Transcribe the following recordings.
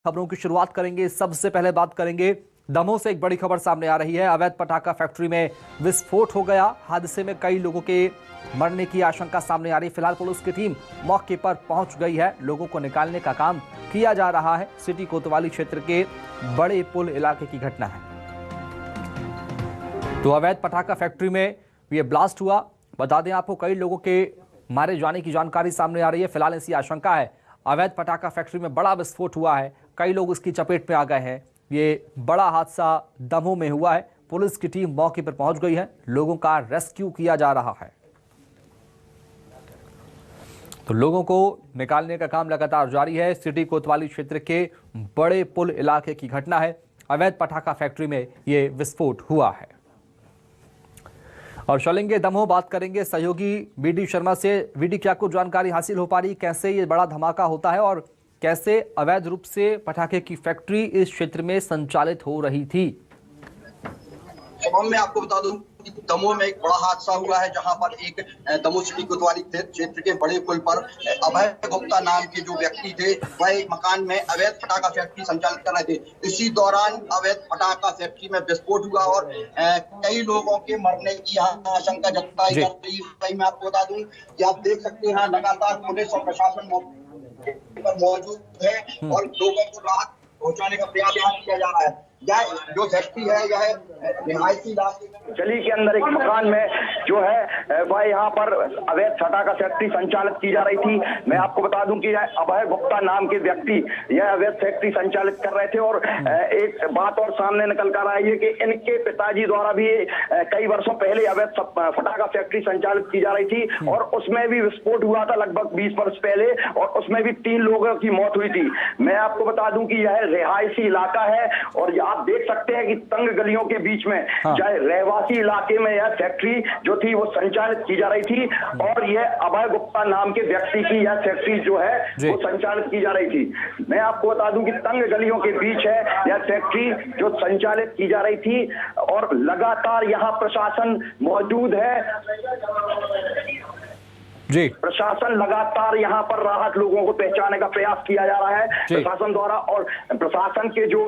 खबरों की शुरुआत करेंगे। सबसे पहले बात करेंगे दमोह से। एक बड़ी खबर सामने आ रही है। अवैध पटाखा फैक्ट्री में विस्फोट हो गया। हादसे में कई लोगों के मरने की आशंका सामने आ रही है। फिलहाल पुलिस की टीम मौके पर पहुंच गई है। लोगों को निकालने का काम किया जा रहा है। सिटी कोतवाली क्षेत्र के बड़े पुल इलाके की घटना है। तो अवैध पटाखा फैक्ट्री में यह ब्लास्ट हुआ। बता दें आपको, कई लोगों के मारे जाने की जानकारी सामने आ रही है। फिलहाल ऐसी आशंका है अवैध पटाखा फैक्ट्री में बड़ा विस्फोट हुआ है, कई लोग इसकी चपेट में आ गए हैं। ये बड़ा हादसा दमोह में हुआ है। पुलिस की टीम मौके पर पहुंच गई है। लोगों का रेस्क्यू किया जा रहा है। तो लोगों को निकालने का काम लगातार जारी है। सिटी कोतवाली क्षेत्र के बड़े पुल इलाके की घटना है। अवैध पटाखा फैक्ट्री में ये विस्फोट हुआ है। और चलेंगे दमोह, बात करेंगे सहयोगी वीडी शर्मा से। वीडी, क्या कुछ जानकारी हासिल हो पा रही, कैसे ये बड़ा धमाका होता है और कैसे अवैध रूप से पटाखे की फैक्ट्री इस क्षेत्र में संचालित हो रही थी? मैं आपको बता दूं कि दमोह में एक बड़ा हादसा हुआ है, जहां पर एक दमोह सिटी कोतवाली क्षेत्र के बड़े पुल पर अभय गुप्ता नाम के जो व्यक्ति थे, वह एक मकान में अवैध पटाखा फैक्ट्री संचालित कर रहे थे। इसी दौरान अवैध पटाखा फैक्ट्री में विस्फोट हुआ और कई लोगों के मरने की यहाँ आशंका जताई जा रही है। मैं आपको बता दूं कि आप देख सकते हैं लगातार पुलिस और प्रशासन मौके पर मौजूद है और लोगों को राहत पहुंचाने का प्रयास किया जा रहा है। यह जो फैक्ट्री है, यह रिहायशी इलाके गली के अंदर एक मकान में जो है वह यहाँ पर अवैध पटाखा फैक्ट्री संचालित की जा रही थी। मैं आपको बता दूं कि अभय गुप्ता नाम के व्यक्ति यह अवैध फैक्ट्री संचालित कर रहे थे और एक बात और सामने निकल कर आई है कि इनके पिताजी द्वारा भी कई वर्षों पहले अवैध पटाखा फैक्ट्री संचालित की जा रही थी और उसमें भी विस्फोट हुआ था लगभग 20 वर्ष पहले और उसमें भी 3 लोगों की मौत हुई थी। मैं आपको बता दूं कि यह रिहायशी इलाका है और आप देख सकते हैं कि तंग गलियों के बीच में चाहे रहवासी इलाके में यह फैक्ट्री जो थी वो संचालित की जा रही थी और यह अभय गुप्ता नाम के व्यक्ति की यह फैक्ट्री जो है वो संचालित की जा रही थी। मैं आपको बता दूं कि तंग गलियों के बीच है यह फैक्ट्री जो संचालित की जा रही थी और लगातार यहाँ प्रशासन मौजूद है। जी, प्रशासन लगातार यहाँ पर राहत लोगों को पहचाने का प्रयास किया जा रहा है प्रशासन द्वारा और प्रशासन के जो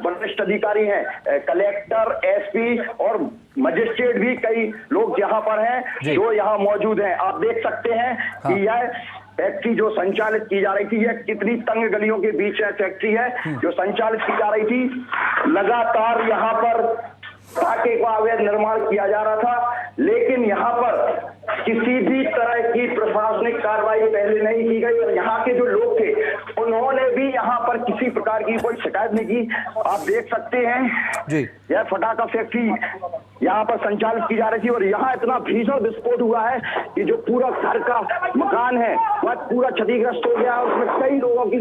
वरिष्ठ अधिकारी हैं, कलेक्टर, एसपी और मजिस्ट्रेट भी कई लोग यहाँ पर हैं जो यहाँ मौजूद हैं। आप देख सकते हैं कि यह फैक्ट्री जो संचालित की जा रही थी, यह कितनी तंग गलियों के बीच फैक्ट्री है जो संचालित की जा रही थी। लगातार यहाँ पर पटाखे का अवैध निर्माण किया जा रहा था, लेकिन यहाँ पर किसी भी तरह की प्रशासनिक कार्रवाई पहले नहीं की गई और यहाँ के जो लोग थे उन्होंने भी यहाँ पर किसी प्रकार की कोई शिकायत नहीं की। आप देख सकते हैं यह पटाखा फैक्ट्री यहाँ पर संचालित की जा रही थी और यहाँ इतना भीषण विस्फोट हुआ है कि जो पूरा घर का मकान है वह पूरा क्षतिग्रस्त हो गया। उसमें कई लोगों की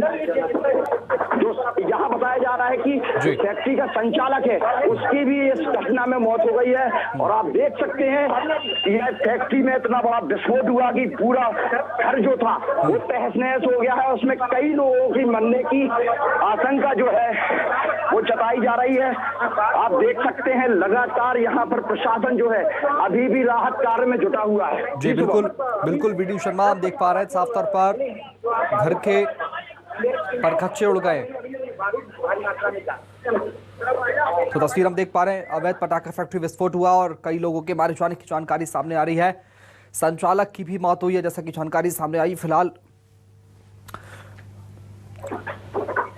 जो यहाँ बताया जा रहा है कि फैक्ट्री का संचालक है उसकी भी इस घटना में मौत हो गई है और आप देख सकते हैं यह फैक्ट्री में इतना बड़ा विस्फोट हुआ कि पूरा घर जो था वो तहस नहस हो गया है। उसमें कई लोगों की मरने की आशंका जो है वो जताई जा रही है। आप देख सकते हैं लगातार यहाँ पर प्रशासन जो है अभी भी राहत कार्य में जुटा हुआ है। जी बिल्कुल बिल्कुल वीडी शर्मा, आप देख पा रहे हैं साफ तौर पर घर के परखच्चे उड़ गए। तो तस्वीर हम देख पा रहे हैं, अवैध पटाखा फैक्ट्री विस्फोट हुआ और कई लोगों के मारे जाने की जानकारी सामने आ रही है। संचालक की भी मौत हुई है जैसा कि जानकारी सामने आई। फिलहाल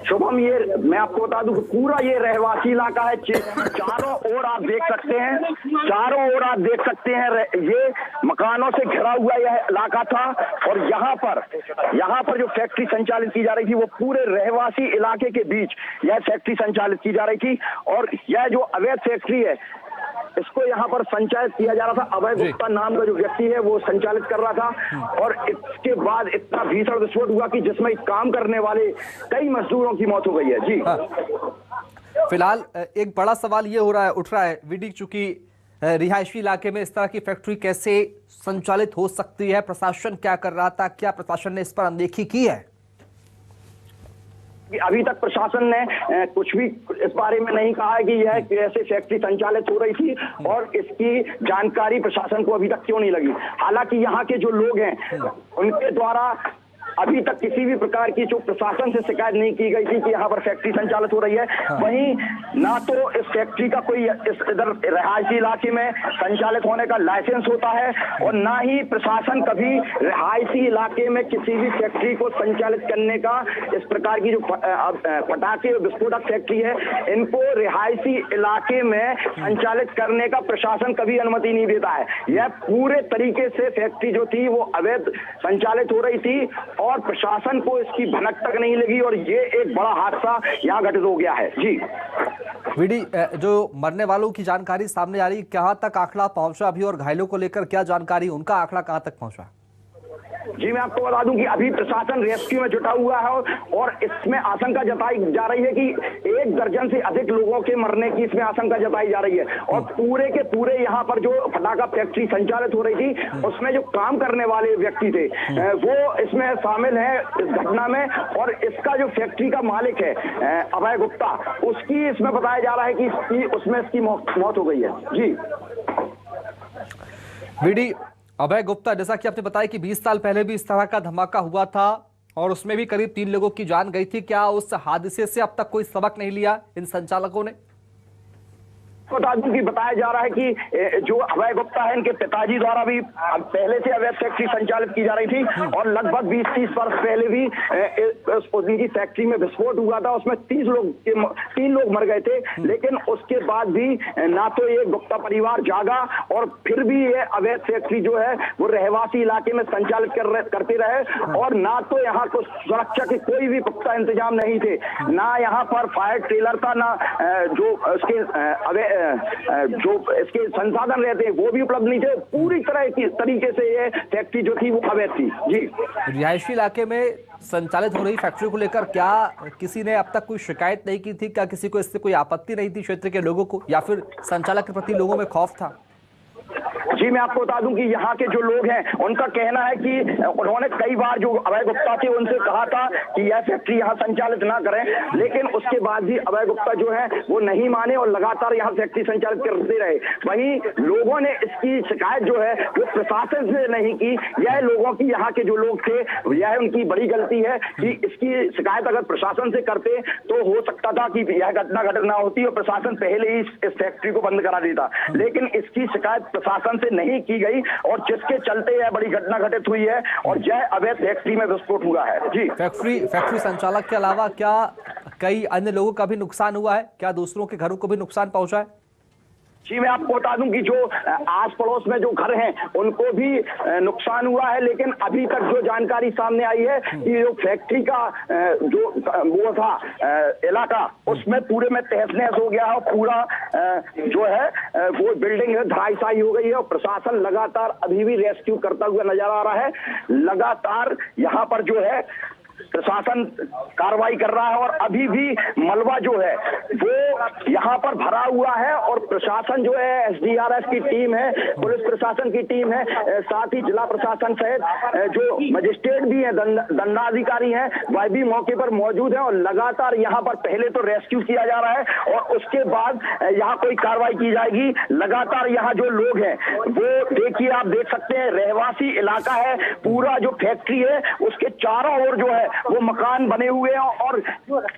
शुभम, ये मैं आपको बता दूं पूरा ये रहवासी इलाका है। चारों ओर आप देख सकते हैं, चारों ओर आप देख सकते हैं ये मकानों से घिरा हुआ यह इलाका था और यहाँ पर जो फैक्ट्री संचालित की जा रही थी वो पूरे रहवासी इलाके के बीच यह फैक्ट्री संचालित की जा रही थी और यह जो अवैध फैक्ट्री है इसको यहाँ पर संचालित किया जा रहा था। अभय गुप्ता नाम का जो व्यक्ति है वो संचालित कर रहा था और इसके बाद इतना भीषण विस्फोट हुआ कि जिसमें काम करने वाले कई मजदूरों की मौत हो गई है। जी फिलहाल एक बड़ा सवाल ये उठ रहा है वीडी, चूंकि रिहायशी इलाके में इस तरह की फैक्ट्री कैसे संचालित हो सकती है? प्रशासन क्या कर रहा था? क्या प्रशासन ने इस पर अनदेखी की है? अभी तक प्रशासन ने कुछ भी इस बारे में नहीं कहा है कि यह कैसे फैक्ट्री संचालित हो रही थी और इसकी जानकारी प्रशासन को अभी तक क्यों नहीं लगी। हालांकि यहाँ के जो लोग हैं उनके द्वारा अभी तक किसी भी प्रकार की जो प्रशासन से शिकायत नहीं की गई थी कि यहाँ पर फैक्ट्री संचालित हो रही है। वहीं ना तो इस फैक्ट्री का कोई इधर रिहायशी इलाके में संचालित होने का लाइसेंस होता है और ना ही प्रशासन कभी रिहायशी इलाके में किसी भी फैक्ट्री को संचालित करने का, इस प्रकार की जो पटाखे और विस्फोटक फैक्ट्री है इनको रिहायशी इलाके में संचालित करने का प्रशासन कभी अनुमति नहीं देता है। यह पूरे तरीके से फैक्ट्री जो थी वो अवैध संचालित हो रही थी और प्रशासन को इसकी भनक तक नहीं लगी और ये एक बड़ा हादसा यहाँ घटित हो गया है। जी वीडी, जो मरने वालों की जानकारी सामने आ रही, कहाँ तक आंकड़ा पहुंचा अभी और घायलों को लेकर क्या जानकारी, उनका आंकड़ा कहाँ तक पहुंचा? जी मैं आपको बता दूं कि अभी प्रशासन रेस्क्यू में जुटा हुआ है और इसमें आशंका जताई जा रही है कि 1 दर्जन से अधिक लोगों के मरने की इसमें आशंका जताई जा रही है। और पूरे के पूरे यहाँ पर जो पटाखा फैक्ट्री संचालित हो रही थी उसमें जो काम करने वाले व्यक्ति थे वो इसमें शामिल है इस घटना में। और इसका जो फैक्ट्री का मालिक है अभय गुप्ता, उसकी इसमें बताया जा रहा है कि उसमें इसकी मौत हो गई है। जी वीडी, अभय गुप्ता, जैसा कि आपने बताया कि 20 साल पहले भी इस तरह का धमाका हुआ था और उसमें भी करीब 3 लोगों की जान गई थी। क्या उस हादसे से अब तक कोई सबक नहीं लिया इन संचालकों ने? बता दूं कि बताया जा रहा है कि जो अभय गुप्ता है इनके पिताजी द्वारा भी पहले से अवैध फैक्ट्री संचालित की जा रही थी और लगभग 20-30 वर्ष पहले भी उनकी फैक्ट्री में विस्फोट हुआ था। उसमें 3 लोग मर गए थे। लेकिन उसके बाद भी ना तो ये गुप्ता परिवार जागा और फिर भी ये अवैध फैक्ट्री जो है वो रहवासी इलाके में संचालित करते रहे और ना तो यहाँ को सुरक्षा के कोई भी पुख्ता इंतजाम नहीं थे, ना यहाँ पर फायर ट्रेलर था, ना जो उसके जो इसके संसाधन रहते हैं वो भी उपलब्ध नहीं थे। पूरी तरह की तरीके से ये फैक्ट्री जो थी वो अवैध थी। जी रिहायशी इलाके में संचालित हो रही फैक्ट्री को लेकर क्या किसी ने अब तक कोई शिकायत नहीं की थी? क्या किसी को इससे कोई आपत्ति नहीं थी क्षेत्र के लोगों को, या फिर संचालक के प्रति लोगों में खौफ था? जी मैं आपको बता दूं कि यहाँ के जो लोग हैं उनका कहना है कि उन्होंने कई बार जो अभय गुप्ता थे उनसे कहा था कि यह फैक्ट्री यहाँ संचालित ना करें, लेकिन उसके बाद भी अभय गुप्ता जो है वो नहीं माने और लगातार यहाँ फैक्ट्री संचालित करते रहे। वहीं लोगों ने इसकी शिकायत जो है वो प्रशासन से नहीं की। यह लोगों की, यहाँ के जो लोग थे, यह उनकी बड़ी गलती है कि इसकी शिकायत अगर प्रशासन से करते तो हो सकता था कि यह घटना घटित ना होती और प्रशासन पहले ही इस फैक्ट्री को बंद करा देता। लेकिन इसकी शिकायत प्रशासन से नहीं की गई और जिसके चलते यह बड़ी घटना घटित हुई है और यह अवैध फैक्ट्री में विस्फोट हुआ है। जी फैक्ट्री संचालक के अलावा क्या कई अन्य लोगों का भी नुकसान हुआ है? क्या दूसरों के घरों को भी नुकसान पहुंचा है? जी मैं आपको बता दूं कि जो आस पड़ोस में जो घर हैं उनको भी नुकसान हुआ है। लेकिन अभी तक जो जानकारी सामने आई है कि जो फैक्ट्री का जो वो था इलाका उसमें पूरे में तहस नहस हो गया है और पूरा जो है वो बिल्डिंग है धराशायी हो गई है और प्रशासन लगातार अभी भी रेस्क्यू करता हुआ नजर आ रहा है। लगातार यहाँ पर जो है प्रशासन कार्रवाई कर रहा है और अभी भी मलबा जो है वो यहाँ पर भरा हुआ है और प्रशासन जो है एसडीआरएफ की टीम है, पुलिस प्रशासन की टीम है, साथ ही जिला प्रशासन सहित जो मजिस्ट्रेट भी है, दंडाधिकारी हैं, वह भी मौके पर मौजूद है और लगातार यहाँ पर पहले तो रेस्क्यू किया जा रहा है और उसके बाद यहाँ कोई कार्रवाई की जाएगी। लगातार यहाँ जो लोग हैं वो देखिए, आप देख सकते हैं रहवासी इलाका है, पूरा जो फैक्ट्री है उसके चारों ओर जो है वो मकान बने हुए हैं और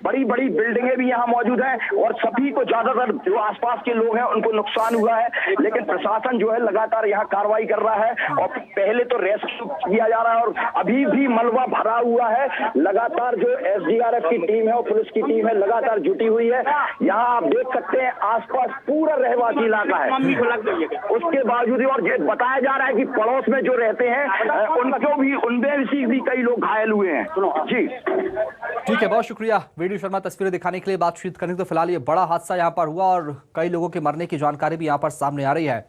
बड़ी बड़ी बिल्डिंगें भी यहाँ मौजूद हैं और सभी को ज्यादातर जो आसपास के लोग हैं उनको नुकसान हुआ है। लेकिन प्रशासन जो है लगातार यहाँ कार्रवाई कर रहा है और पहले तो रेस्क्यू किया जा रहा है और अभी भी मलबा भरा हुआ है। लगातार जो एसडीआरएफ की टीम है और पुलिस की टीम है लगातार जुटी हुई है। यहाँ आप देख सकते हैं आसपास पूरा रहवासी इलाका है। उसके बावजूद और बताया जा रहा है कि पड़ोस में जो रहते हैं उनको भी, उनमें भी कई लोग घायल हुए हैं। जी ठीक है, बहुत शुक्रिया वीडियो शर्मा तस्वीरें दिखाने के लिए, बातचीत करने। तो फिलहाल ये बड़ा हादसा यहाँ पर हुआ और कई लोगों के मरने की जानकारी भी यहाँ पर सामने आ रही है।